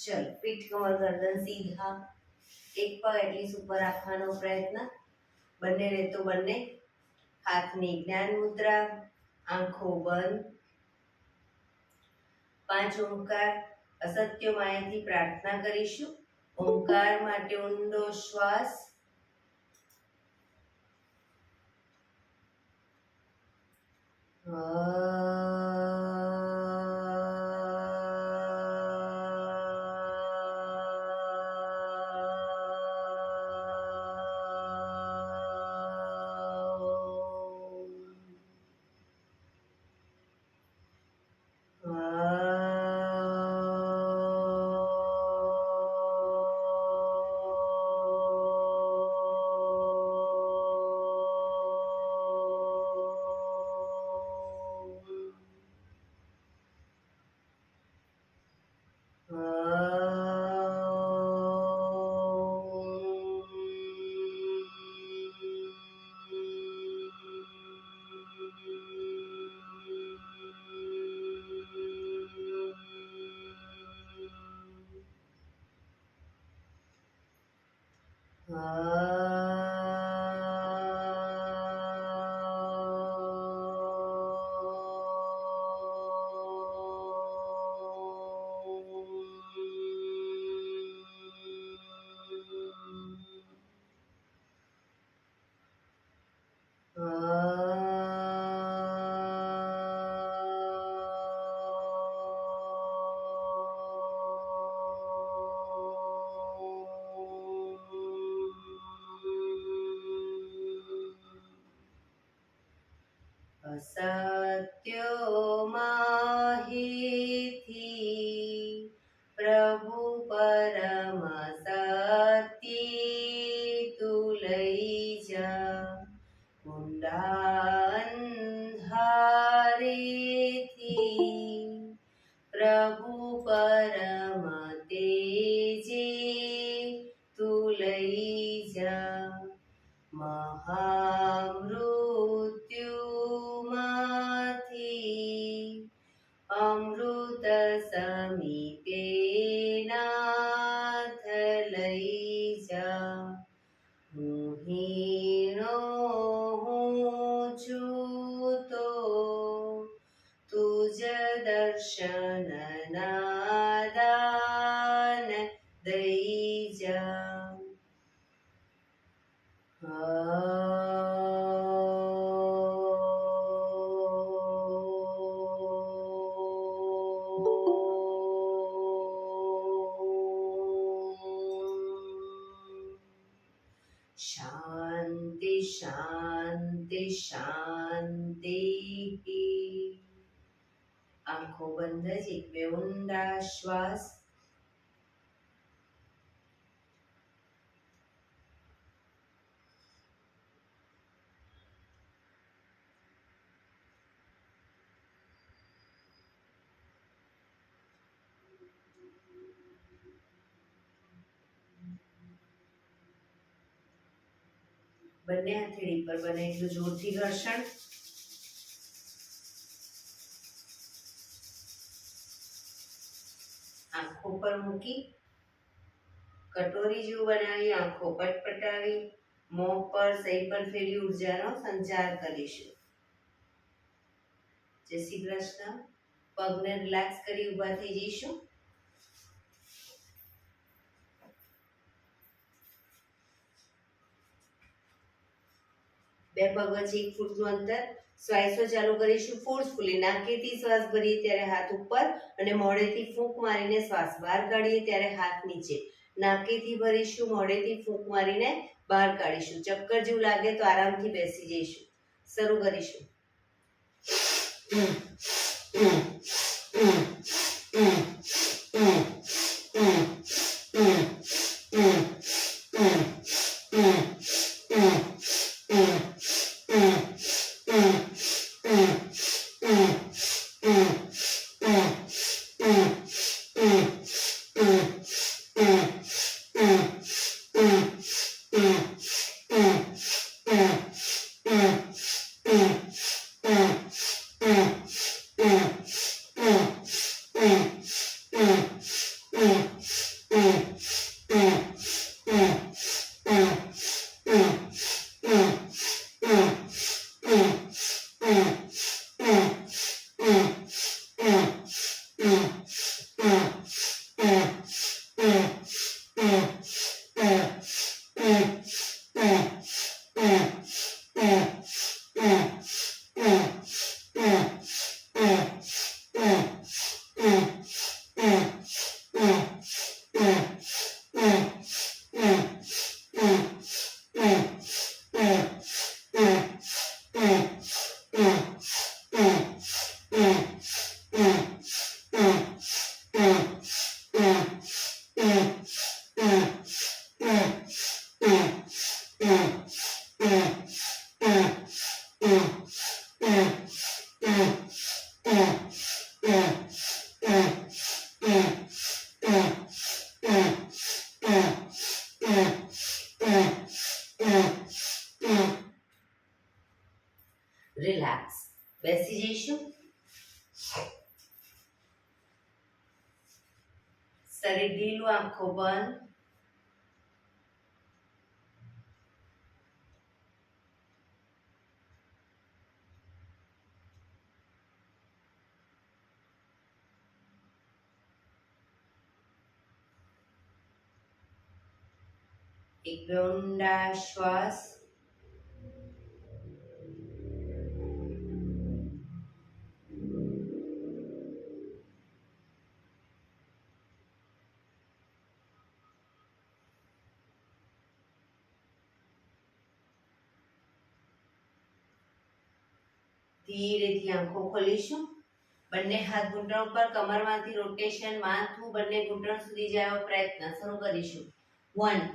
चलो पीठ कमर गर्दन सीधा, एक पग एटलीस्ट ऊपर રાખવાનો પ્રયત્ન, બંને રે તો બંને હાથની જ્ઞાન મુદ્રા, આંખો બંધ। 5 ઓમકાર અસત્ય માયાથી પ્રાર્થના કરીશું। ઓમકાર માટે ઊંડો શ્વાસ, असत्यो माहिती प्रभु परम सत्य तू लई जा, ऊंडा अंधारेथी प्रभु परम तेजे तू लई जा, अमृत समीपे नाथ लई जा, हूँ हीनो हूँ छूतो तुझ दर्शन नादान दई जा। शांति शांति शांति। आंखों बंद, एक में ऊंडा श्वास, બંને હથેળી પર બને એટલું જોરથી ઘર્ષણ। આંખો પર મૂકી કટોરી જેવું બનાવી આંખો પટપટાવી મોં પર સહી પર ફેરી ઉર્જાનો સંચાર કરીશું। જય શ્રી કૃષ્ણ। પગને રિલેક્સ કરી ઊભા થઈ જઈશું। બે પગ વચ્ચે 1 ફૂટનું અંતર, શ્વાસો ચાલુ કરીશું ફોર્સફુલી। નાકેથી શ્વાસ ભરીએ ત્યારે હાથ ઉપર અને મોઢેથી ફૂંક મારીને શ્વાસ બહાર કાઢીએ ત્યારે હાથ નીચે। નાકેથી ભરીશું, મોઢેથી ફૂંક મારીને બહાર કાઢીશું। ચક્કર જેવું લાગે તો આરામથી બેસી જઈશું। શરૂ કરીશું। રિલેક્સ. બેસી જઈશું. શરીર ઢીલું, આંખો બંધ. એક બે ઊંડા શ્વાસ. ધીરેથી આંખો ખોલીશું. બંને હાથ ઘૂંટણ પર, કમરમાંથી રોટેશન, માથું બંને ઘૂંટણ સુધી જાય એવો પ્રયત્ન શરૂ કરીશું. 1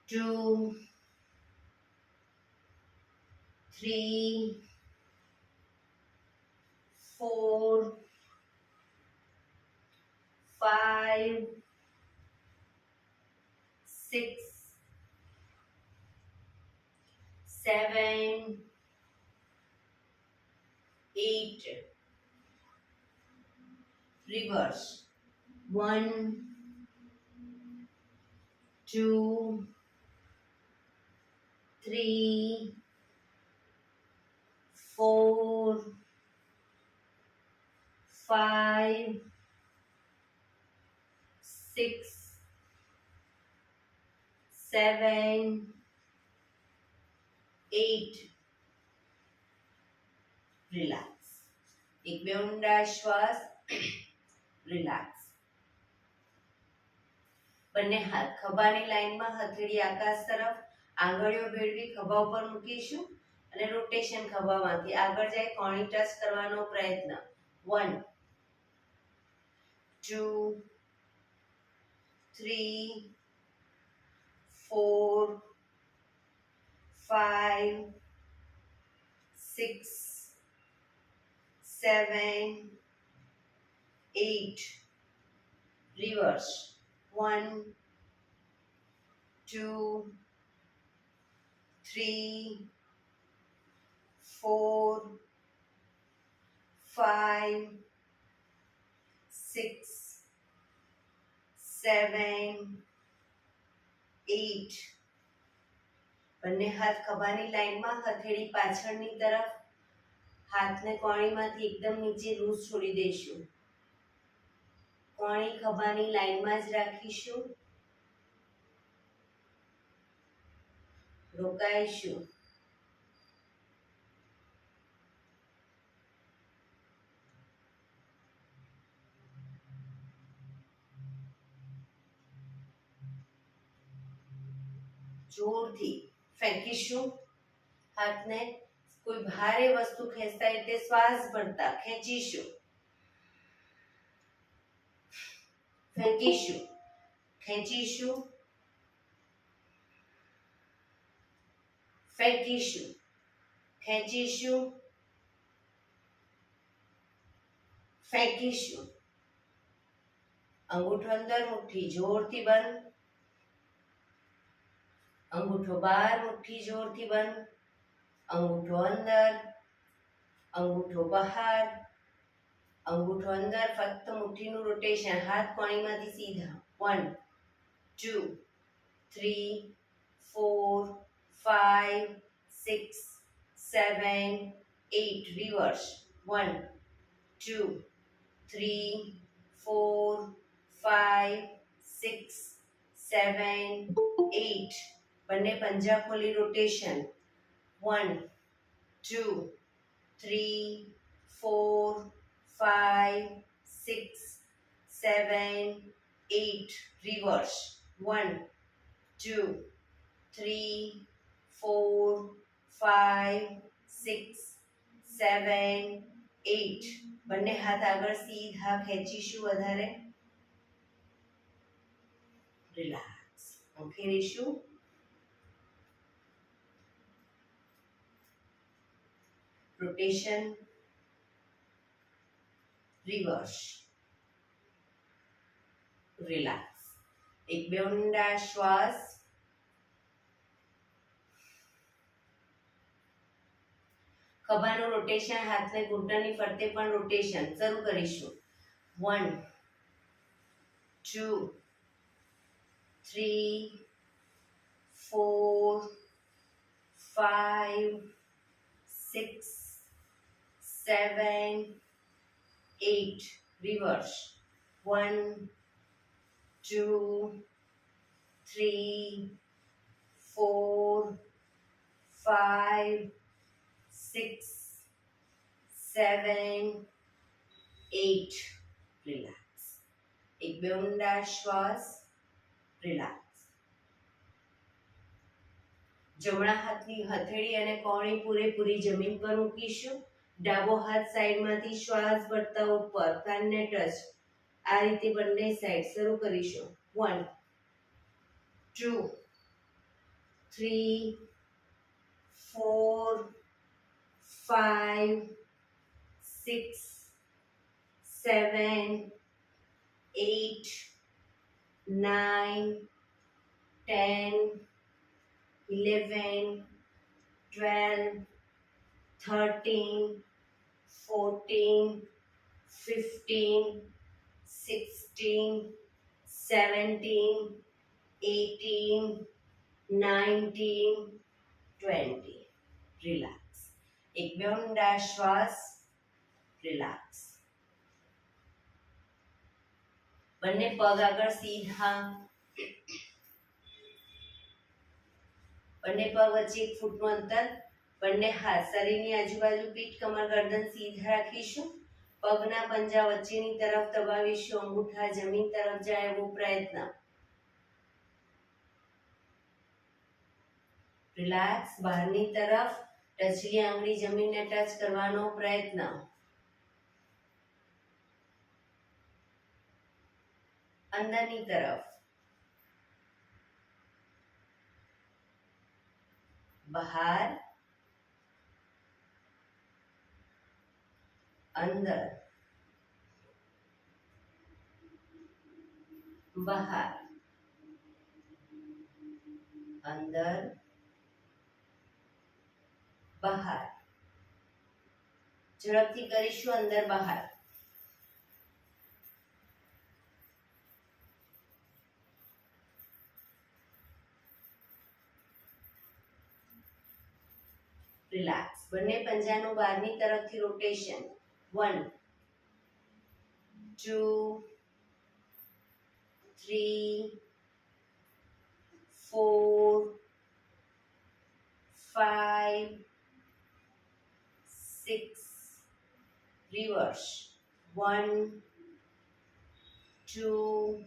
2 3 4 5 6 7 8 reverse 1 2 3 4 5 6 7 8 રિલેક્સ. એક બે ઊંડા શ્વાસ. રિલેક્સ. બંને હાથ ખભાની લાઈનમાં, હથેળી આકાશ તરફ, આંગળીઓ ભેળવી ખભા ઉપર મૂકીશું અને રોટેશન ખભામાંથી આગળ જાય કોણી ટચ કરવાનો પ્રયત્ન. 1 2 3 4 5 6 7 8 reverse 1 2 3 4 5 6 7 8 બંને હાથ ખભાની લાઈનમાં, હથેળી પાછળની તરફ, હાથને કોણીમાંથી એકદમ નીચે લૂઝ છોડી દઈશું. કોણી ખભાની લાઈનમાં જ રાખીશું. રોકાઈશું. જોરથી ફેંકીશું. હાથને કોઈ ભારે વસ્તુ ખેંચતા એટલે શ્વાસ ભરતા ખેંચીશું. ફેંકીશું. ખેંચીશું. ફેંકીશું. ખેંચીશું. ફેંકીશું. અંગૂઠો અંદર, મુઠ્ઠી જોરથી બંધ. અંગૂઠો બહાર, મુઠ્ઠી જોરથી બંધ. અંગૂઠો અંદર, અંગૂઠો બહાર, અંગૂઠો અંદર. ફક્ત મુઠ્ઠીનું રોટેશન. હાથ કોણીમાંથી સીધા. 1 2 3 4 5 6 7 8 reverse 1 2 3 4 5 6 7 8 બંને પંજા ખોલી રોટેશન. 1 2 3 4 5 6 7 8 reverse 1 2 3 4 5 6 7 8 બંને હાથ આગળ સીધા ખેંચીશું. વધારે રિલેક્સ. ફેરીશું. Rotation, reverse, relax. એક બે ઊંડા શ્વાસ. ખભાનું રોટેશન, હાથને ઘૂંટણની ફરતે પણ રોટેશન. શરૂ કરીશું. 1 2 3 4 5 6 7 8. રિવર્સ. 1 2 3 4 5 6 7 8. રિલેક્સ. એક બે ઊંડા શ્વાસ. રિલેક્સ. જમણા હાથની હથેળી અને કોણી પૂરેપૂરી જમીન પર મૂકીશું. ડાબો હાથ સાઈડમાંથી શ્વાસ ભરતા ઉપર, કાનને ટચ. આ રીતે બંને સાઈડ. શરૂ કરીશું. 1 2 3 4 5 6 7 8 9 10 11 12 13 14 15 16 17 18 19 20. રિલેક્સ. એક બે ઊંડા શ્વાસ. રિલેક્સ. બંને પગ આગળ સીધા. બંને પગ વચ્ચે 1 ફૂટનું અંતર. બંને હાથ શરીરની આજુબાજુ, પીઠ, કમર, ગરદન સીધા રાખીશું. પગના પંજા વચ્ચેની તરફ દબાવીશું. અંગૂઠા જમીન તરફ જાય એવો પ્રયત્ન. રિલેક્સ. બહારની તરફ ટચલી આંગળી જમીનને ટચ કરવાનો પ્રયત્ન. અંદરની તરફ. બહાર, અંદર, બહાર, અંદર, બહાર. ઝડપથી કરીશું. અંદર બહાર. રિલેક્સ. બંને પંજાનું બહારની તરફથી રોટેશન. 1 2 3 4 5 6. રિવર્સ. 1 2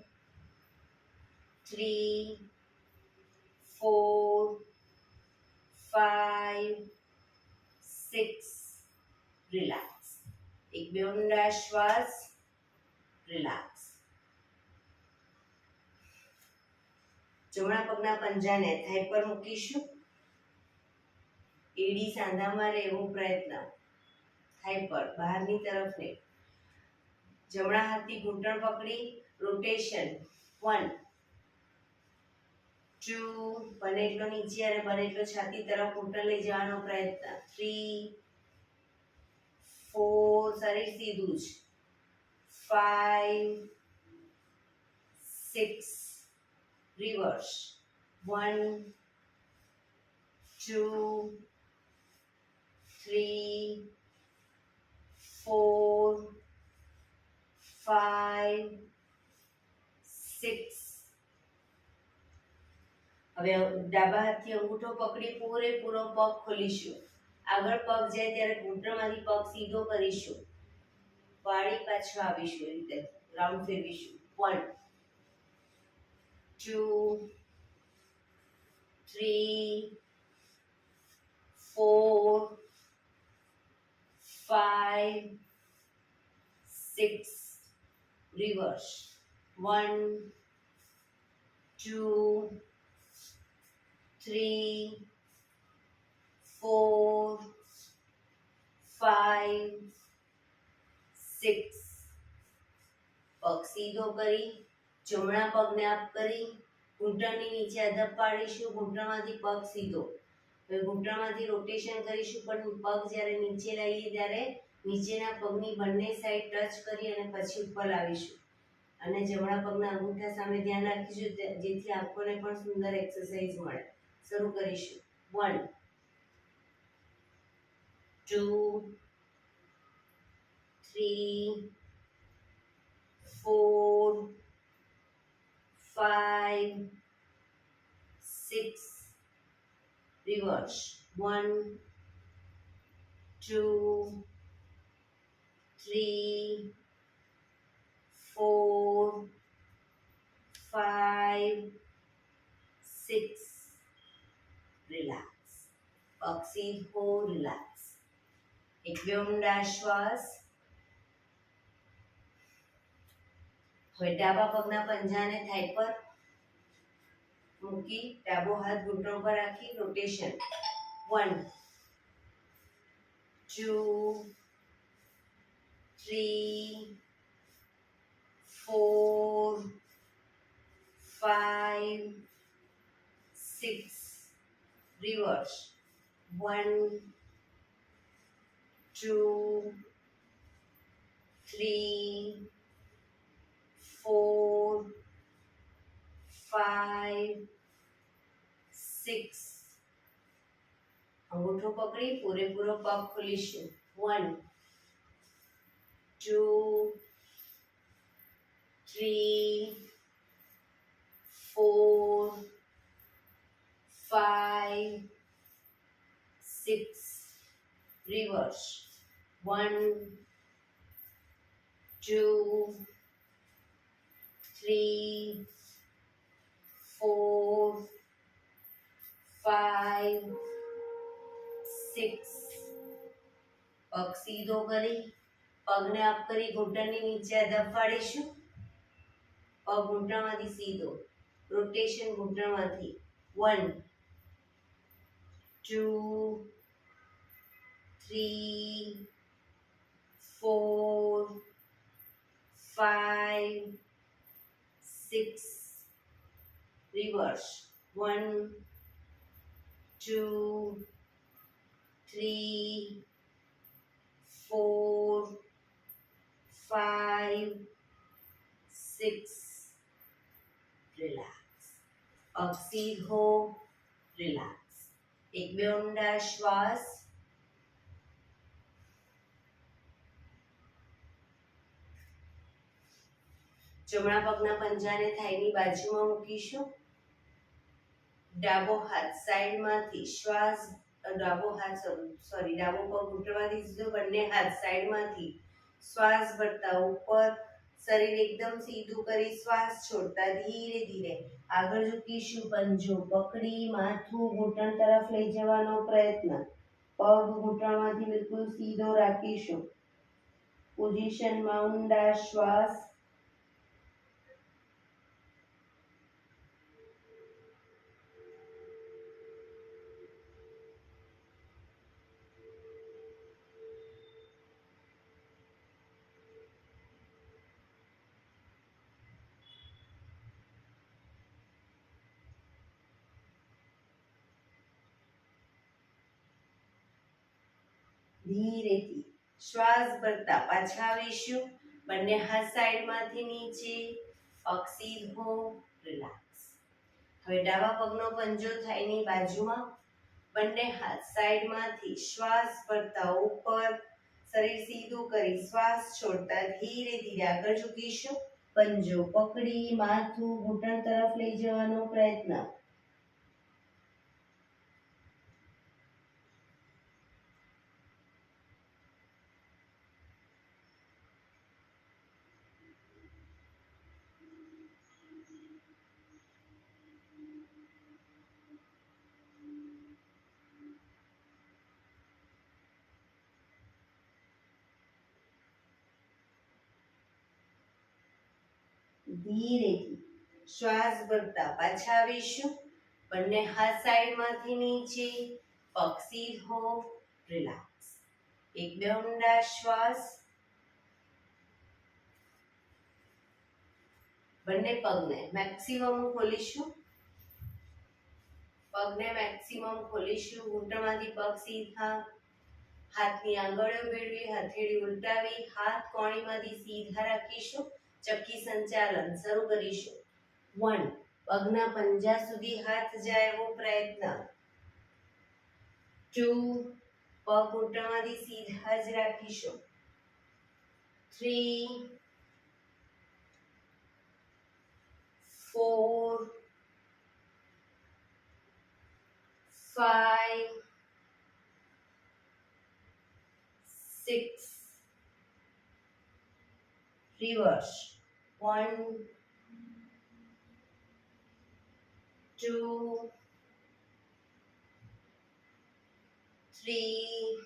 3 4 5 6. રિલેક્સ. એક બે ઊંડા શ્વાસ. રિલેક્સ. જમણા પગના પંજાને થાઈ પર મૂકીશું. એડી સાંધામાં રહે એવો પ્રયત્ન. થાઈ પર, બહારની તરફ નહીં. જમણા હાથથી ઘૂંટણ પકડી રોટેશન. 1 2. બને એટલો નીચે અને બને એટલો છાતી તરફ ઘૂંટણ લઈ જવાનો પ્રયત્ન. 3 4. શરીર સીધું જ. 5 6. રિવર્સ. 1 2 3 4 5 6. હવે ડાબા હાથથી અંગૂઠો પકડી પૂરેપૂરો પગ ખોલીશું. આગળ પગ જાય ત્યારે ઘૂંટણમાંથી પગ સીધો કરીશું. વાળી પાછું આવીશું. એ રીતે રાઉન્ડ ફેરવીશું. 1 2 3 4 5 6. રિવર્સ. 1 2 3 4 5 6 પગ સીધો કરી જમણા પગને અપ કરી ઘૂંટણની નીચે અધપ પાડીશું ઘૂંટણમાંથી પગ સીધો હવે ઘૂંટણમાંથી રોટેશન કરીશું પણ પગ જ્યારે નીચે લાવીએ ત્યારે નીચેના પગની બંને સાઈડ ટચ કરી અને પછી ઉપર લાવીશું અને જમણા પગના અંગૂઠા સામે ધ્યાન રાખીશું જેથી આંખોને પણ સુંદર એક્સરસાઇઝ મળે શરૂ કરીશું 1 2 3 4 5 6 reverse 1 2 3 4 5 6 relax પગ સીધો relax એક બે ઊંડા શ્વાસ હવે ડાબા પગના પંજાને થાઈ પર મૂકી ડાબો હાથ ઘૂંટણ પર રાખી રોટેશન 1 2 3 4 5 6 reverse 1 2 3 4 5 6 અંગૂઠો પકડી પૂરેપૂરો પગ ખોલીશું 1 2 3 4 5 6 reverse 1 2 3 4 5 6 પગ સીધો કરી પગને અપ કરી ઘૂંટણની નીચે દફાડીશું પગ ઘૂંટણમાંથી સીધો રોટેશન ઘૂંટણમાંથી 1 2 3 4 5 6 reverse 1 2 3 4 5 6 relax પગ સીધો relax એક બે ઊંડા શ્વાસ જમણા પગના પંજાને થાઈની બાજુમાં મૂકીશું ડાબો હાથ સાઈડમાંથી શ્વાસ ડાબો પગ ઘૂંટણમાંથી સીધો બંને હાથ સાઈડમાંથી શ્વાસ ભરતા ઉપર શરીર એકદમ સીધું કરી શ્વાસ છોડતા ધીરે ધીરે આગળ ઝૂકીશું પંજો પકડી માથું ઘૂંટણ તરફ લઈ જવાનો પ્રયત્ન પગ ઘૂંટણમાંથી બિલકુલ સીધો રાખીશું પોઝિશનમાં ઊંડા શ્વાસ ધીરેથી શ્વાસ ભરતા પાછા આવીશું બંને હાથ સાઈડમાંથી નીચે પગ સીધો રિલેક્સ હવે ડાબા પગનો પંજો થાઈની બાજુમાં બંને હાથ સાઈડમાંથી શ્વાસ ભરતા ઉપર શરીર સીધું કરી શ્વાસ છોડતા ધીરે ધીરે આગળ ઝૂકીશું પંજો પકડી માથું ઘૂંટણ તરફ લઈ જવાનો પ્રયત્ન ધીરેથી શ્વાસ ભરતા પાછા આવીશું બંને હાથ સાઈડમાંથી નીચે પગ સીધો રિલેક્સ એક બે ઊંડા શ્વાસ. બંને પગને મેક્સિમમ ખોલીશું. પગને મેક્સિમમ ખોલીશું. ઘૂંટણમાંથી પગ સીધા. હાથની આંગળીઓ ભેળવી, હથેળી ઉલટાવી, હાથ કોણીમાંથી સીધા રાખીશું. ચક્કી સંચાલન શરૂ કરીશું. 1. પગના પંજા સુધી હાથ જાય એવો પ્રયત્ન. 2. પગ ઘૂંટણમાંથી સીધા જ રાખીશું. 3. 4. 5. 6. Reverse. 1, 2, 3,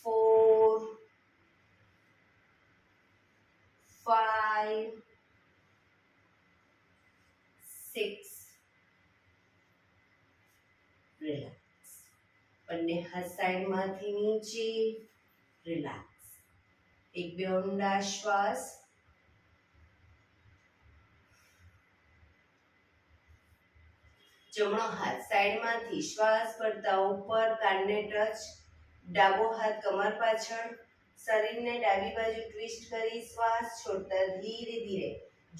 4, 5, 6. રિલેક્સ. બંને હાથ સાઈડમાંથી નીચે. રિલેક્સ. એક બે ઊંડા શ્વાસ. જમણો હાથ સાઈડમાંથી શ્વાસ ભરતા ઉપર, કાનને ટચ. ડાબો હાથ કમર પાછળ. શરીરને ડાબી બાજુ ટ્વિસ્ટ કરી શ્વાસ છોડતા ધીરે ધીરે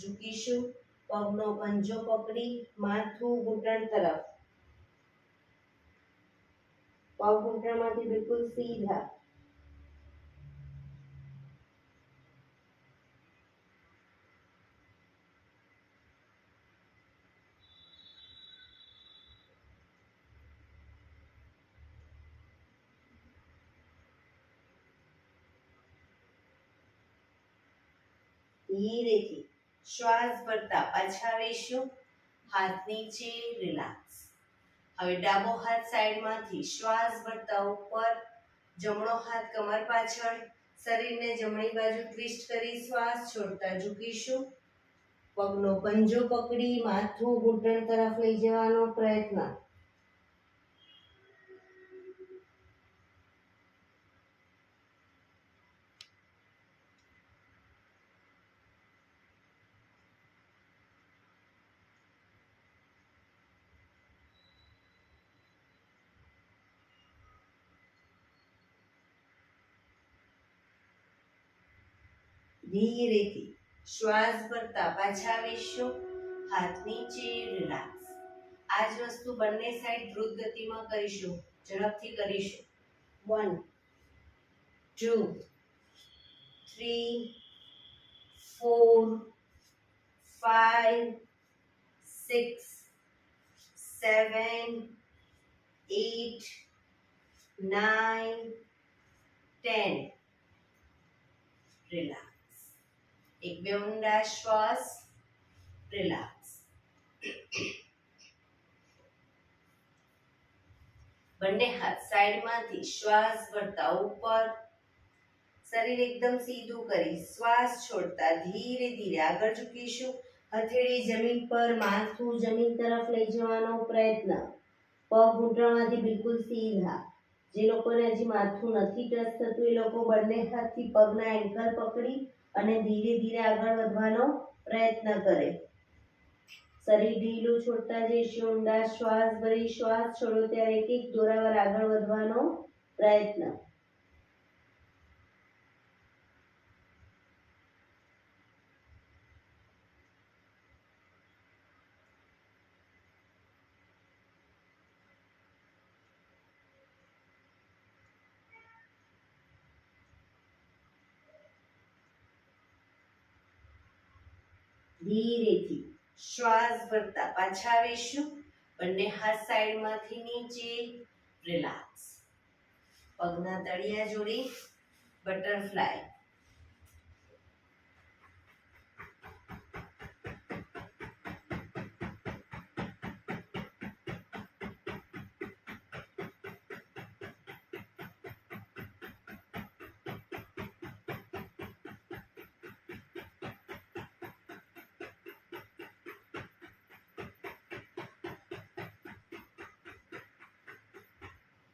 ઝૂકીશું. પગનો પંજો પકડી માથું ઘૂંટણ તરફ. પગ ઘૂંટણમાંથી બિલકુલ સીધા. ધીરેથી શ્વાસ ભરતા પાછા આવીશું. હાથ નીચે. રિલેક્સ. હવે ડાબો હાથ સાઈડમાંથી શ્વાસ ભરતા ઉપર. જમણો હાથ કમર પાછળ. શરીરને જમણી બાજુ ટ્વિસ્ટ કરી શ્વાસ છોડતા ઝૂકીશું. પગનો પંજો પકડી માથું ઘૂંટણ તરફ લઈ જવાનો પ્રયત્ન. ધીરેથી શ્વાસ ભરતા પાછા આવીશું. હાથ નીચે. રિલેક્સ. આ જ વસ્તુ બંને સાઈડ દ્રુત ગતિમાં કરીશું. ઝડપથી કરીશું. 1, 2, 3, 4, 5, 6, 7, 8, 9, 10. રિલેક્સ. એક બે ઊંડા શ્વાસ. રિલેક્સ. બંને હાથ સાઈડમાંથી શ્વાસ ભરતા ઉપર. શરીર એકદમ સીધું કરી શ્વાસ છોડતા ધીરે ધીરે આગળ ઝૂકીશું. હથેળી જમીન પર, માથું જમીન તરફ લઈ જવાનો પ્રયત્ન. પગ ઘૂંટણમાંથી બિલકુલ સીધા. જે લોકોને હજી માથું નથી ટચ થતું એ લોકો બંને હાથથી પગના એન્કલ પકડી અને ધીરે ધીરે આગળ વધવાનો પ્રયત્ન કરે. શરીર ઢીલું છોડતા જઈશું. ઊંડા શ્વાસ ભરી શ્વાસ છોડો ત્યારે એક એક દોરાવાર આગળ વધવાનો પ્રયત્ન. ધીરેથી શ્વાસ ભરતા પાછા આવીશું. બંને હાથ સાઈડમાંથી નીચે. રિલેક્સ. પગના તળિયા જોડી બટરફ્લાય.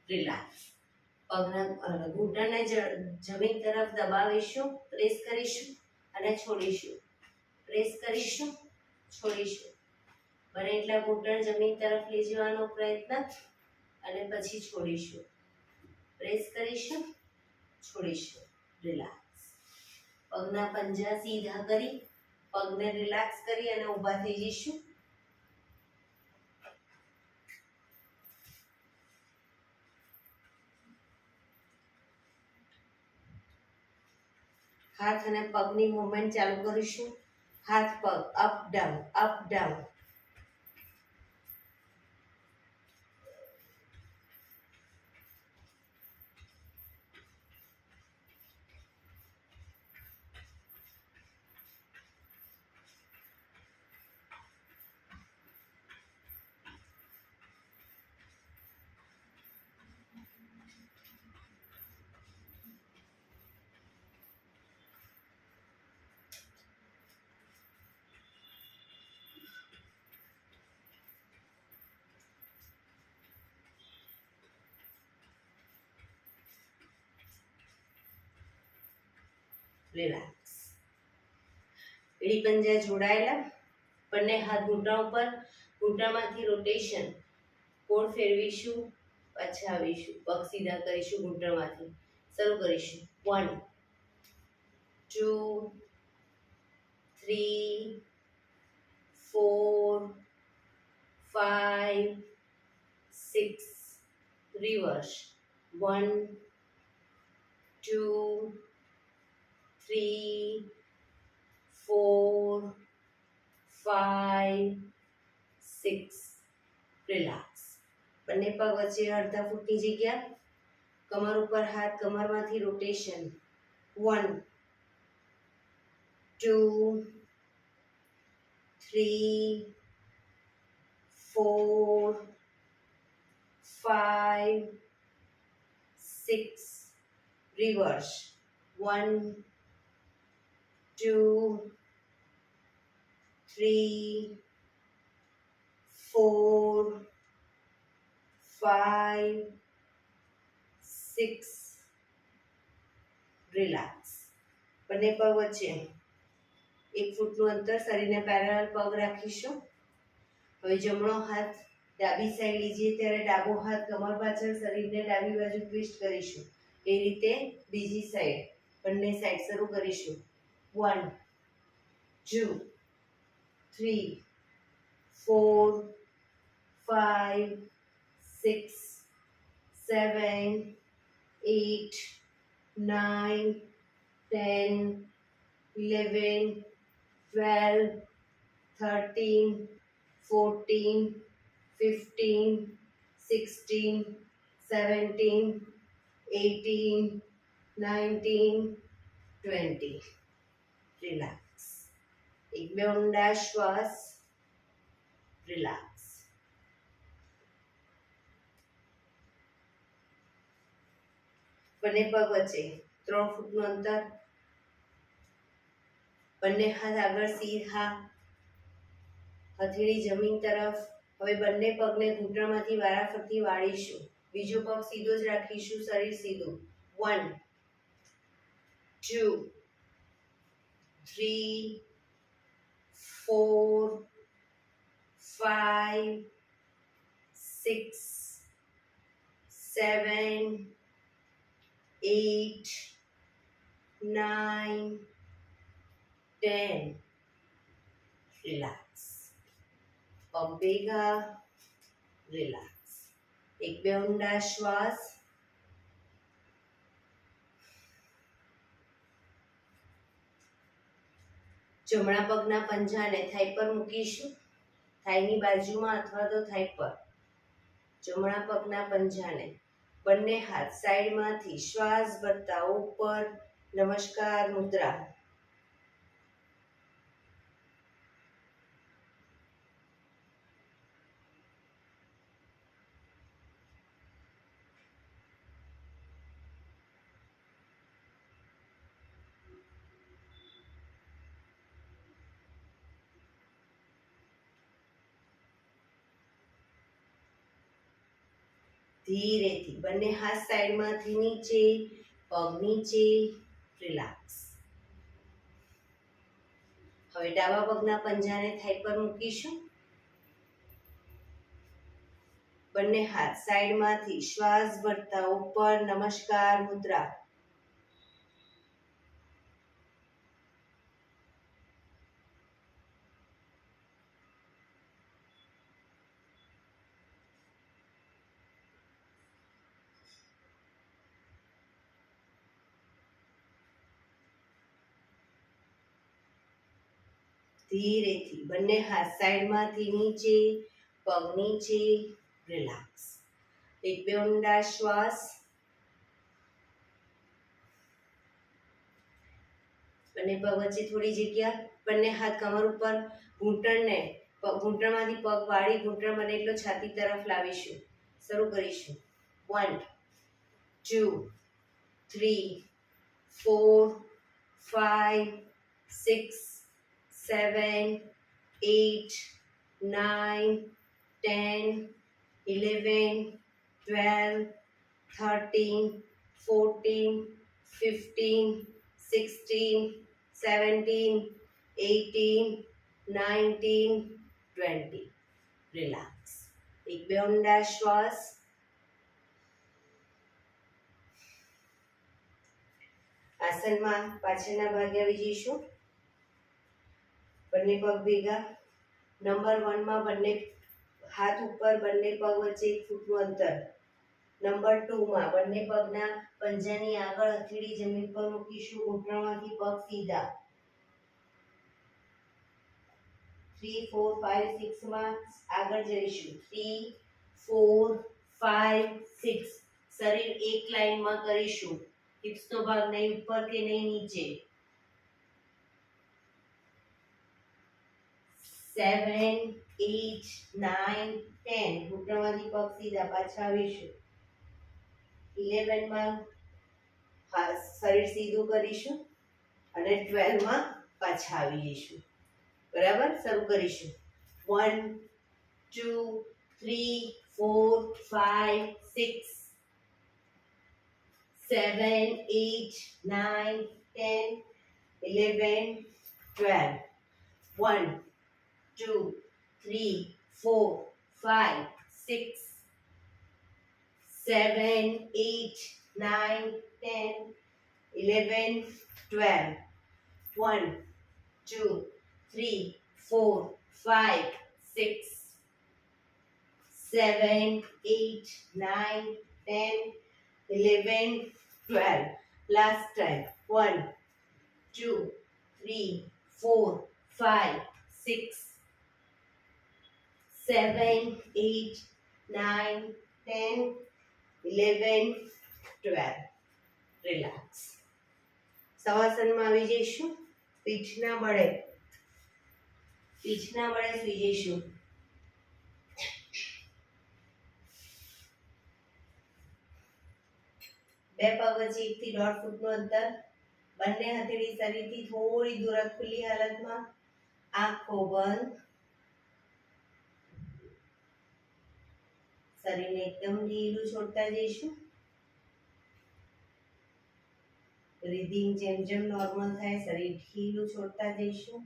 રિલેક્સ. પગના ઘૂંટણને જમીન તરફ દબાવીશું, પ્રેસ કરીશું અને છોડીશું, પ્રેસ કરીશું, છોડીશું. બને એટલા ઘૂંટણ જમીન તરફ લઈ જવાનો પ્રયત્ન અને પછી છોડીશું, પ્રેસ કરીશું, છોડીશું. રિલેક્સ. પગના પંજા સીધા કરી પગને રિલેક્સ કરી અને ઊભા થઈ જઈશું. હાથ અને પગની મૂવમેન્ટ ચાલુ કરીશું. હાથ પગ up down, up down. Relax. એડી પંજા જોડાયેલા. બંને હાથ ઘૂંટણ ઉપર, ઘૂંટણમાંથી રોટેશન. કોણ ફેરવીશું, પાછા આવીશું, પગ સીધા કરીશું ઘૂંટણમાંથી. શરૂ કરીશું. 1 2 3 4 5 6. રિવર્સ. 1 2 3 4 5 6. રિલેક્સ. બંને પગ વચ્ચે અડધા ફૂટની જગ્યા. કમર ઉપર હાથ, કમરમાંથી રોટેશન. 1 2 3 4 5 6. રિવર્સ. 1 2 3 4 5 6. રિલેક્સ. બંને પગ વચ્ચે 1 ફૂટનું અંતર, શરીરને પેરેલલ પગ રાખીશું. હવે જમણો હાથ ડાબી સાઈડ લીજીએ ત્યારે ડાબો હાથ કમર પાછળ, શરીરને ડાબી બાજુ ટ્વિસ્ટ કરીશું. એ રીતે બીજી સાઈડ, બંને સાઈડ શરૂ કરીશું. 1 2 3 4 5 6 7 8 9 10 11 12 13 14 15 16 17 18 19 20. રિલેક્સ. એક બે ઊંડા શ્વાસ. રિલેક્સ. બંને પગ વચ્ચે 3 ફૂટનું અંતર. બંને હાથ આગળ સીધા, હથેળી જમીન તરફ. હવે બંને પગને ઘૂંટણમાંથી વારાફરતી વાળીશું. બીજો પગ સીધો જ રાખીશું, શરીર સીધું. 1 2 3 4 5 6 7 8 9 10. રિલેક્સ. પગ ભેગા. રિલેક્સ. એક બે ઊંડા શ્વાસ. જમણા પગના પંજાને થાઈ પર મૂકીશું, થાઈની બાજુમાં અથવા તો થાઈ પર. જમણા પગના પંજાને, બંને હાથ સાઈડમાંથી શ્વાસ ભરતા ઉપર. નમસ્કાર મુદ્રા. ધીરેથી બંને હાથ સાઈડમાંથી નીચે, પગ નીચે, રિલેક્સ. હવે ડાબા પગના પંજાને થાઈ પર મૂકીશું. બંને હાથ સાઈડમાંથી શ્વાસ ભરતા ઉપર નમસ્કાર મુદ્રા. ધીરેથી બંને હાથ સાઈડમાંથી નીચે, પગ નીચે, રિલેક્સ. એક બે ઊંડા શ્વાસ. બંને પગ વચ્ચે થોડી જગ્યા. બંને હાથ કમર ઉપર, ઘૂંટણમાંથી પગ વાળી ઘૂંટણ બને એટલો છાતી તરફ લાવીશું. શરૂ કરીશું. 1 2 3 4 5 6 7 8 9 10 11 12 13 14 15 16 17 18 19 20. રિલેક્સ. એક બે ઊંડા શ્વાસ. આસનમાં પાછળના ભાગે આવી જઈશું. બંને પગ ભેગા. નંબર 1 માં બંને હાથ ઉપર, બંને પગ વચ્ચે 1 ફૂટનું અંતર. નંબર 2 માં બંને પગના પંજાની આગળ હથેળી જમીન પર મૂકીશું. ઘૂંટણમાંથી પગ સીધા. 3 4 5 6 માં આગળ જઈશું. 3 4 5 6. શરીર એક લાઈનમાં કરીશું. હિપ્સનો ભાગ નહીં ઉપર કે નહીં નીચે. 7 8 9 10. ઘૂંટણમાંથી પગ સીધા. પાછા આવીશું. 11 માં શરીર સીધું કરીશું અને 12 માં પાછા આવી જઈશું. બરાબર. શરૂ કરીશું. 1 2 3 4 5 6 7 8 9 10 11 12. 1 2 3 4 5 6 7 8 9 10 11 12. 1 2 3 4 5 6 7 8 9 10 11 12. Last time. 1 2 3 4 5 6 7 8 9 10 11 12. રિલેક્સ. શવાસનમાં આવી જઈશું. પીઠના બળે સુઈ જઈશું. બે પગ વચ્ચે 1 થી 1.5 ફૂટનું અંતર. બંને હથેળી શરીરથી થોડી દૂર, ખુલ્લી હાલતમાં. આંખો બંધ. શરીરને એકદમ ઢીલું છોડતા જઈશું. બ્રીધિંગ જેમ જેમ નોર્મલ થાય શરીર ઢીલું છોડતા જઈશું.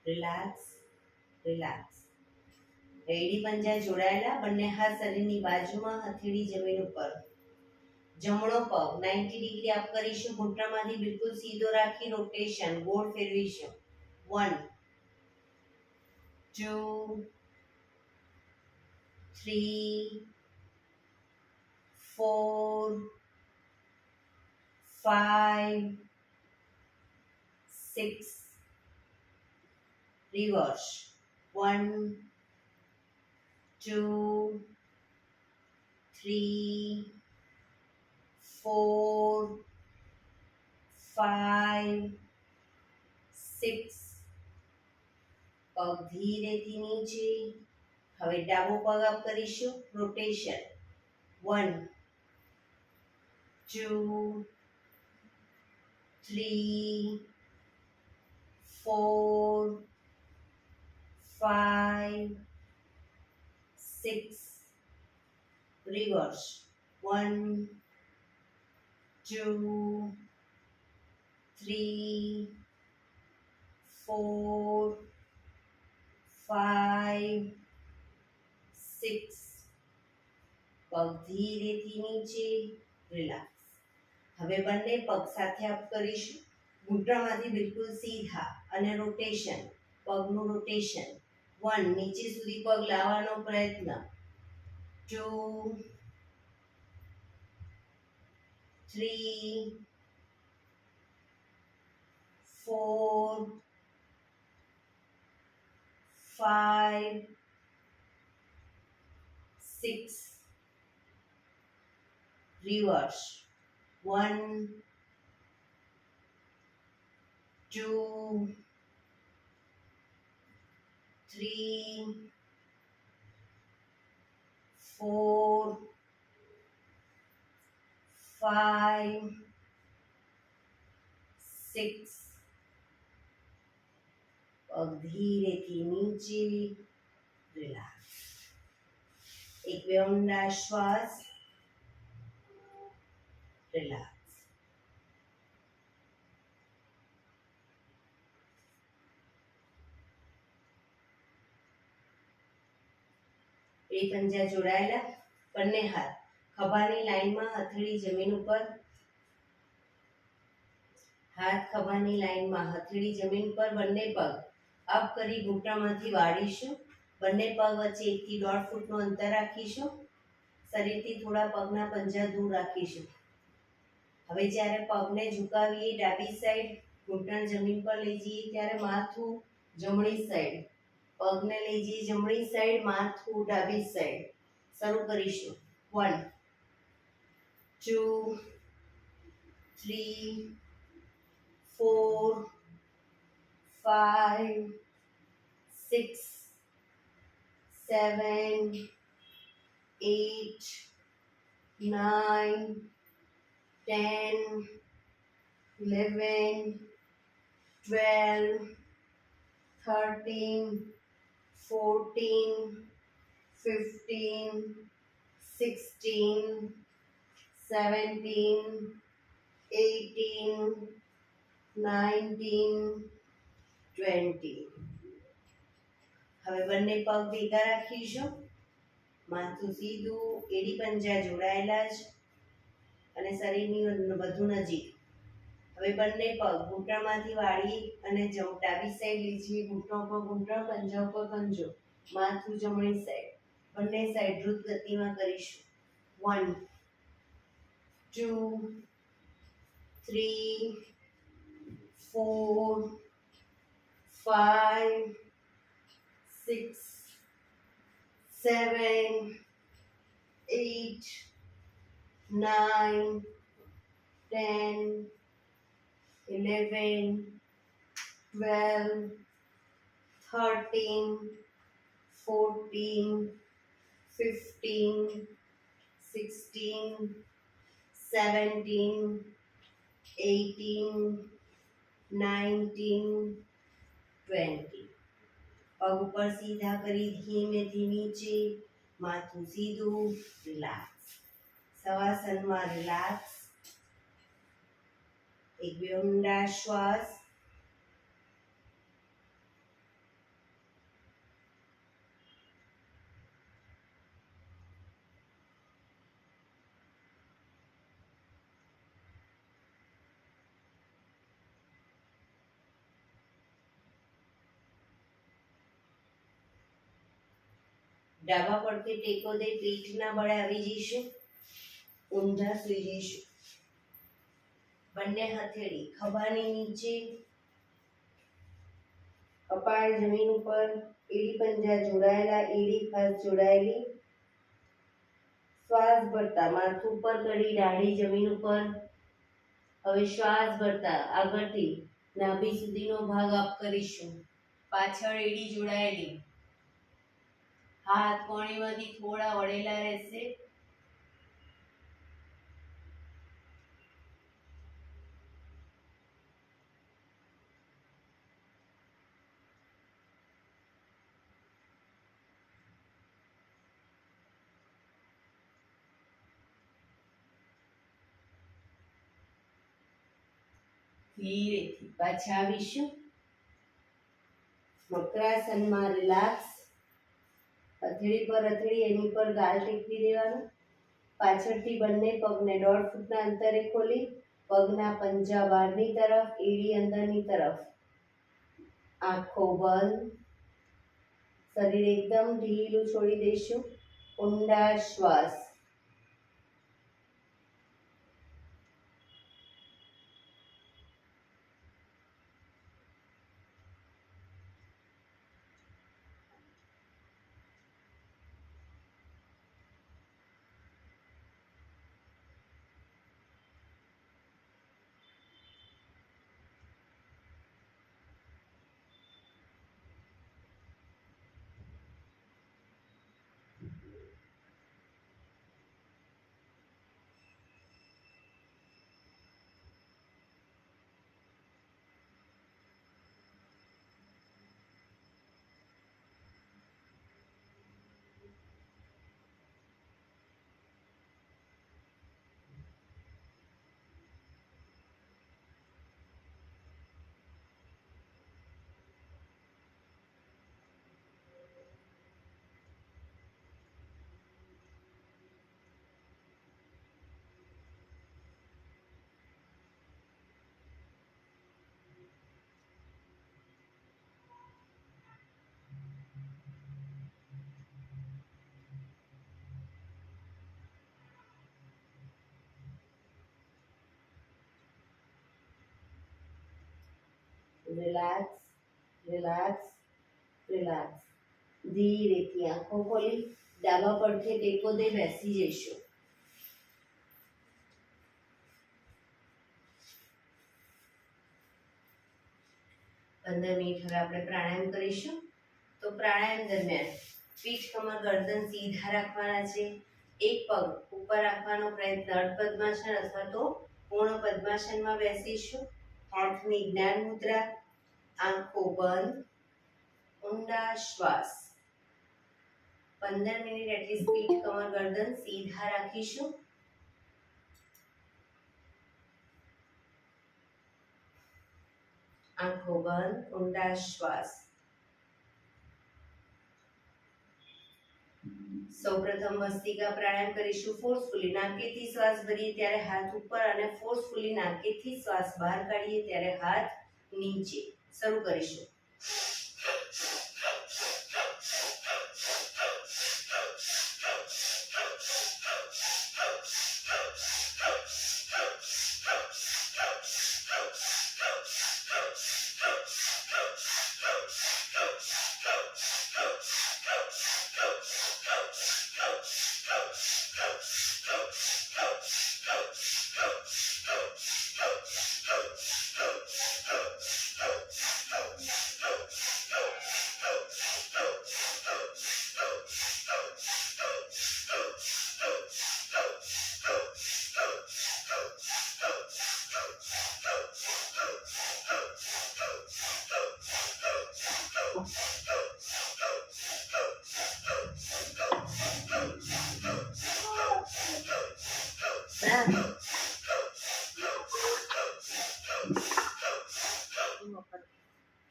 રિલેક્સ. એડી પંજા જોડાયેલા. બંને હાથ શરીરની બાજુમાં, હથેળી જમીન ઉપર. જમણો પગ 90 ડિગ્રી અપ કરીશું. ઘૂંટણમાંથી બિલકુલ સીધો રાખી રોટેશન ગોળ ફેરવીશું. 1 2 3, 4, 5, 6. Reverse. 1, 2, 3, 4, 5, 6. પગ ધીરેથી નીચે. હવે ડાબો પગ અપ કરીશું. રોટેશન. 1, 2, 3, 4, 5, 6. Reverse. 1, 2, 3, 4, 5, 6. પગ ધીરેથી નીચે. રિલેક્સ. હવે બંને પગ સાથે અપ કરીશું. ઘૂંટણમાંથી બિલકુલ સીધા અને રોટેશન. પગનું રોટેશન. 1, નીચે સુધી પગ લાવવાનો પ્રયત્ન. 2, 3, 4, 5, 6. Reverse. 1, 2, 3, 4, 5, 6. પગ ધીરેથી નીચે. રિલેક્સ. એક બે ઊંડા શ્વાસ. રિલેક્સ. બે પંજા જોડાયેલા. બંને હાથ ખભાની લાઈનમાં. હથેળી જમીન ઉપર. હાથ ખભાની લાઈનમાં. હથેળી જમીન પર. બંને પગ અપ કરી ઘૂંટણમાંથી વાળીશું. બંને પગ વચ્ચે 1 થી 1.5 ફૂટનું અંતર રાખીશું. શરીરથી થોડા પગના પંજા દૂર રાખીશું. હવે જ્યારે પગને ઝુકાવીએ ડાબી સાઈડ, ઘૂંટણ જમીન પર લઈ જઈએ ત્યારે માથું જમણી સાઈડ. પગને લઈ જઈએ જમણી સાઈડ, માથું ડાબી સાઈડ. શરૂ કરીશું. 1, 2, 3, 4, 5, 6, 7, 8, 9, 10, 11, 12, 13, 14, 15, 16, 17, 18, 19, 20. હવે બંને પગ ભેગા રાખીશું. માથું સીધું. એડી પંજા જોડાયેલા જ અને શરીરની વધુ નજીક. હવે બંને પગ ઘૂંટણમાંથી વાળી અને ડાબી સાઈડ લઈ જઈએ. ઘૂંટણ પર ઘૂંટણ, પંજા ઉપર પંજો. માથું જમણી સાઈડ. બંને સાઈડ દ્રુત ગતિમાં કરીશું. 1, 2, 3, 4, 5, 6, 7, 8, 9, 10, 11, 12, 13, 14, 15, 16, 17, 18, 19, 20. પગ ઉપર સીધા કરી ધીમેથી નીચે. માથું સીધું. રિલેક્સ. શવાસનમાં રિલેક્સ. એક બે ઊંડા શ્વાસ. ડાબા પડખે ટેકો દઈ પીઠના બળે આવી જઈશું, ઊંધા સૂઈ જઈશું. બંને હથેળી ખભાની નીચે, કપાળ જમીન ઉપર, એડી પંજા જોડાયેલા, એડી ખાસ જોડાયેલી. શ્વાસ ભરતા માથું ઉપર કરી, દાઢી જમીન ઉપર. હવે શ્વાસ ભરતા આગળથી નાભી સુધીનો ભાગ અપ કરીશું. પાછળ એડી જોડાયેલી, હાથ કોણીમાંથી થોડા વળેલા રહેશે. ધીરેથી પાછા આવીશું. મકરાસનમાં રિલેક્સ. હથેળી પર હથેળી, એની પર ગાલ ટેકવી દેવાનું. પાછળથી બંને પગને 1.5 ફૂટના અંતરે ખોલી, પગના પંજા બહારની તરફ, એડી અંદરની તરફ. આંખો બંધ. શરીર એકદમ ઢીલું છોડી દઈશું. ઊંડા શ્વાસ. Relax, relax, relax. ધીરેથી આંખો ખોલી ડાબા પડખે ટેકો દઈ બેસી જઈશું. પંદર મિનિટ હવે આપણે પ્રાણાયામ કરીશું. તો પ્રાણાયામ દરમિયાન પીઠ, કમર, ગરદન સીધા રાખવાના છે. એક પગ ઉપર રાખવાનો પ્રયત્ન અર્ધ પદ્માસન અથવા તો પૂર્ણ પદ્માસનમાં બેસીશું. હાથની જ્ઞાન મુદ્રા. આંખો બંધ. ઊંડા શ્વાસ. 15 મિનિટ એટલીસ્ટ પીઠ, કમર, ગરદન સીધા રાખીશું. આંખો બંધ. ઊંડા શ્વાસ. સૌપ્રથમ ભસ્ત્રિકા પ્રાણાયામ કરીશું. ફોર્સફુલી નાકેથી શ્વાસ ભરીએ ત્યારે હાથ ઉપર અને ફોર્સફુલી નાકેથી શ્વાસ બહાર કાઢીએ ત્યારે હાથ નીચે. શરૂ કરીશું.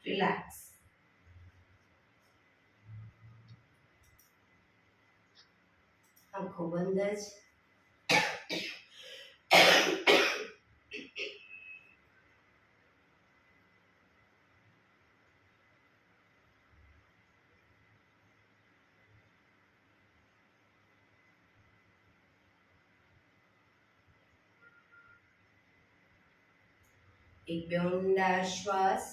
રિલેક્સ. આંખો બંધ જ. એક બે ઊંડા શ્વાસ.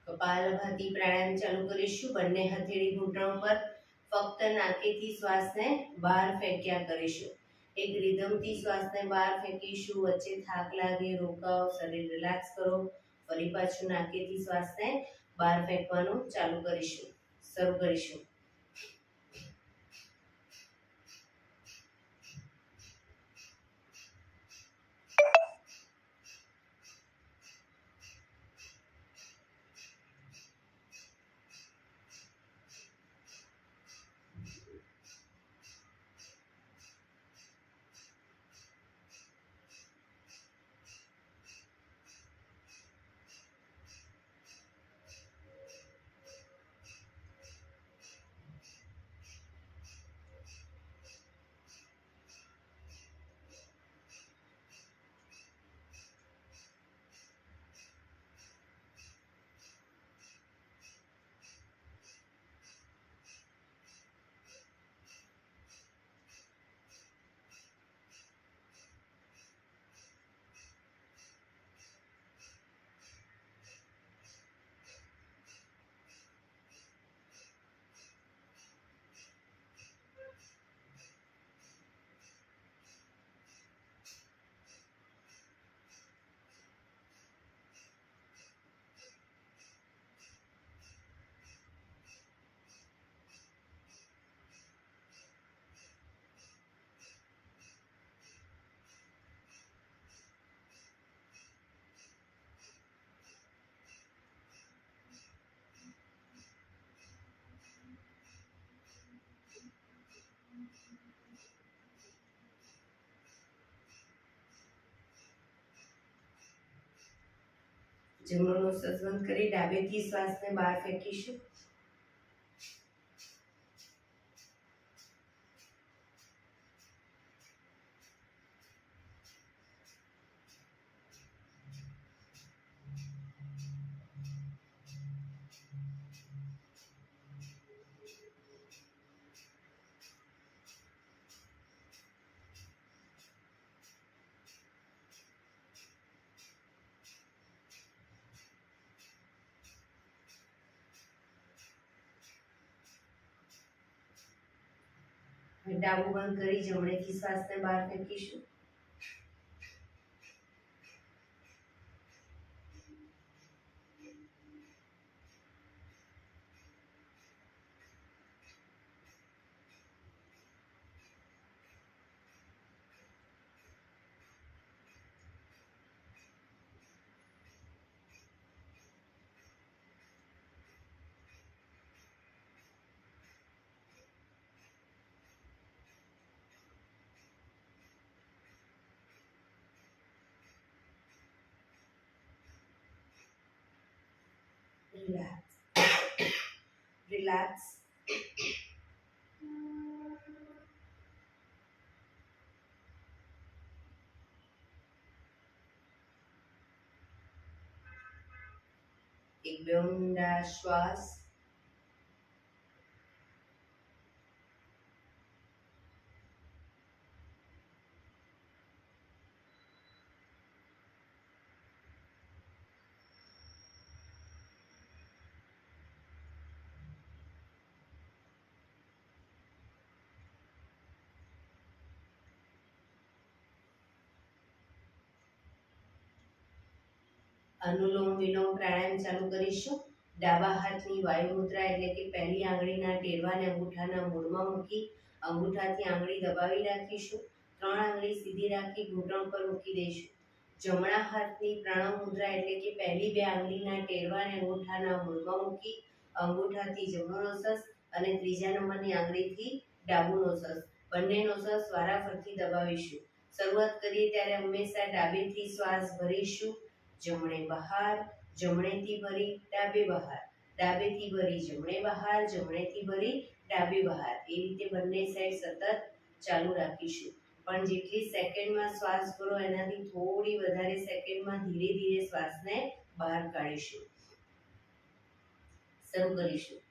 કપાલભાતિ પ્રાણાયામ ચાલુ કરીશું. બંને હથેળી ઘૂંટણ પર. ફક્ત નાકેથી શ્વાસને બહાર ફેંક્યા કરીશું. એક રિધમથી શ્વાસને બહાર ફેંકીશું. વચ્ચે થાક લાગે રોકાઓ, શરીર રિલેક્સ કરો. ફરી પાછું નાકેથી શ્વાસને બહાર ફેંકવાનું ચાલુ કરીશું. શરૂ કરીશું. જમણો નોસ્ટ્રલ બંધ કરી ડાબેથી શ્વાસને બહાર ફેંકીશું. ડાબું બંધ કરી જમણેથી શ્વાસને બહાર ફેંકીશું. Relax. Relax. એક બે ઊંડા શ્વાસ. અનુલોમ વિલોમ પ્રાણાયામ ચાલુ કરીશું. ડાબા હાથની વાયુ મુદ્રા એટલે કે પહેલી આંગળીના ટેરવાને અંગૂઠાના મૂળમાં મૂકી અંગૂઠાથી આંગળી દબાવી રાખીશું. 3 આંગળી સીધી રાખી ઘૂંટણ પર મૂકી દઈશું. જમણા હાથની પ્રણવ મુદ્રા એટલે કે પહેલી 2 આંગળીના ટેરવાને અંગૂઠાના મૂળમાં મૂકી અંગૂઠાથી જમણો નોસસ અને ત્રીજા નંબરની આંગળીથી ડાબુ નોસસ બંને નોસસ વારાફરતી દબાવીશું. શરૂઆત કરીએ ત્યારે હંમેશા ડાબેથી શ્વાસ ભરીશું. જમણે બહાર, જમણેથી ભરી ડાબે બહાર, ડાબેથી ભરી જમણે બહાર, જમણેથી ભરી ડાબે બહાર. એ રીતે બંને સાઈડ સતત ચાલુ રાખીશું. પણ જેટલી સેકન્ડમાં શ્વાસ ભરો એનાથી થોડી વધારે સેકન્ડમાં ધીરે ધીરે શ્વાસને બહાર કાઢીશું. શરૂ કરીશું.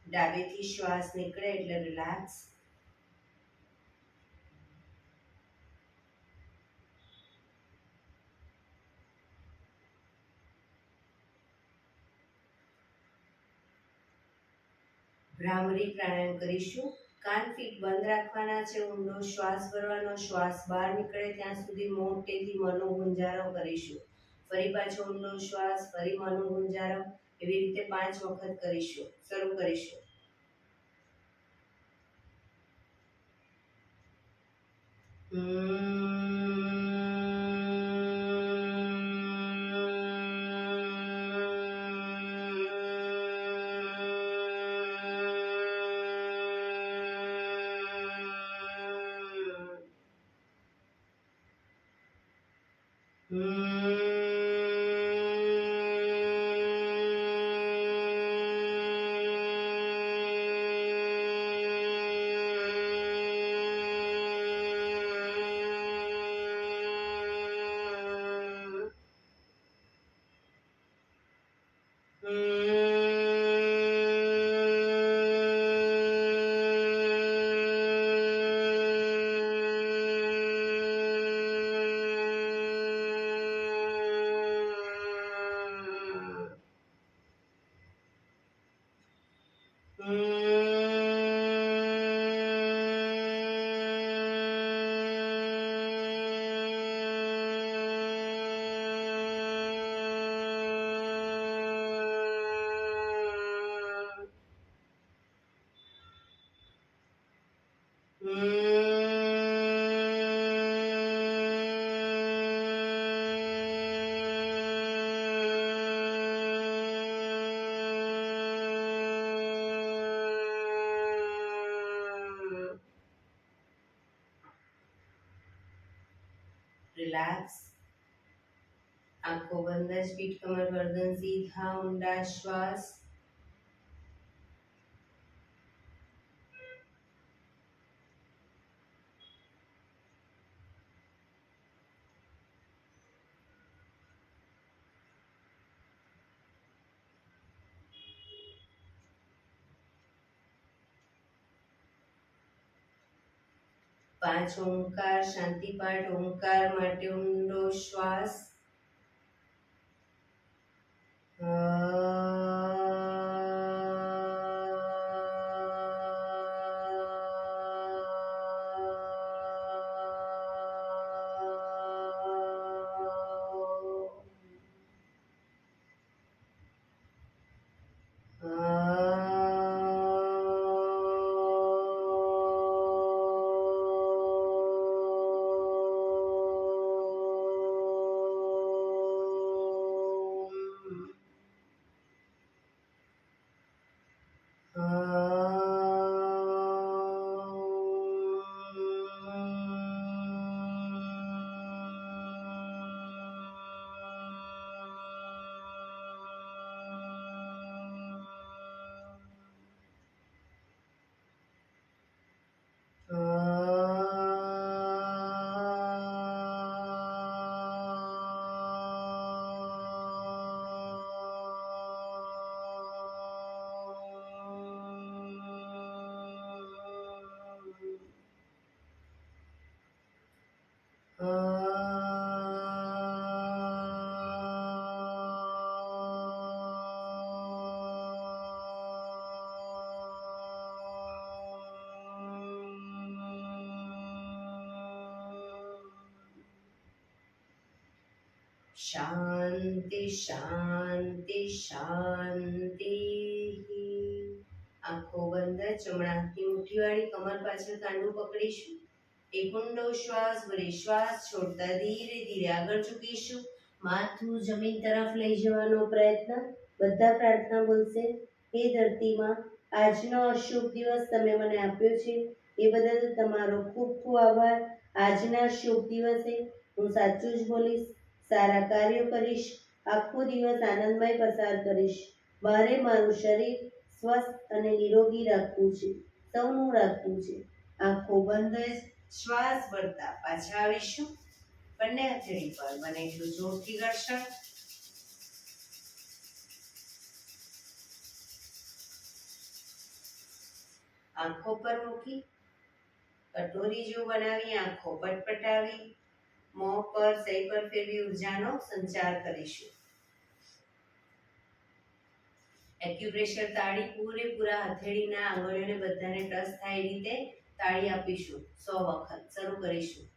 ડાબેથી શ્વાસ નીકળે એટલે રિલેક્સ. ભ્રામરી પ્રાણાયામ કરીશું. કાન ફીટ બંધ રાખવાના છે. ઊંડો શ્વાસ ભરવાનો. શ્વાસ બહાર નીકળે ત્યાં સુધી મોટેથી મનોગુંજારો કરીશું. ફરી પાછો ઊંડો શ્વાસ, ફરી મનોગુંજારો. એવી રીતે 5 વખત કરીશું. શરૂ કરીશું. રિલેક્સ. આંખો બંધ જ, પીઠ કમર ગરદન સીધા, ઊંડા શ્વાસ. પાંચ ઓમકાર શાંતિ પાઠ. ઓમકાર માટે ઊંડો શ્વાસ. શાંતિ શાંતિ શાંતિ. આંખો બંધ. જમણા હાથની મુઠ્ઠી વાળી કમર પાછળ કાંડું પકડીશું. એક ઊંડો શ્વાસ ભરી શ્વાસ છોડતા ધીરે ધીરે આગળ ઝૂકીશું. માથું જમીન તરફ લઈ જવાનો પ્રયત્ન. બધા પ્રાર્થના બોલશે. હે ધરતીમાં, આજનો અશુભ દિવસ તમે મને આપ્યો છે એ બદલ તમારો ખૂબ ખૂબ આભાર. આજના શુભ દિવસે હું સાચું જ બોલીશ, સારા કાર્યો કરીશ, આખો દિવસ આનંદમય પસાર કરીશ. મારે મારું શરીર સ્વસ્થ અને નિરોગી રાખવું છે, સૌનું રાખવું છે. આંખો બંધ જ શ્વાસ ભરતા પાછા આવીશું. બંને હથેળી પર બને એટલું જોરથી ઘર્ષણ. આંખો પર મૂકી કટોરી જો બનાવી આંખો પટપટાવી મોં પર સહી પર ફેરવી ઉર્જાનો સંચાર કરીશું. એક્યુપ્રેશર તાળી પૂરેપૂરા હથેળીના આંગળીઓને બધાને ટચ થાય એ રીતે તાળી આપીશું 100 વખત. શરૂ કરીશું.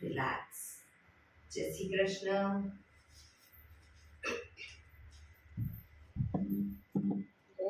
રિલેક્સ. જય શ્રી કૃષ્ણ.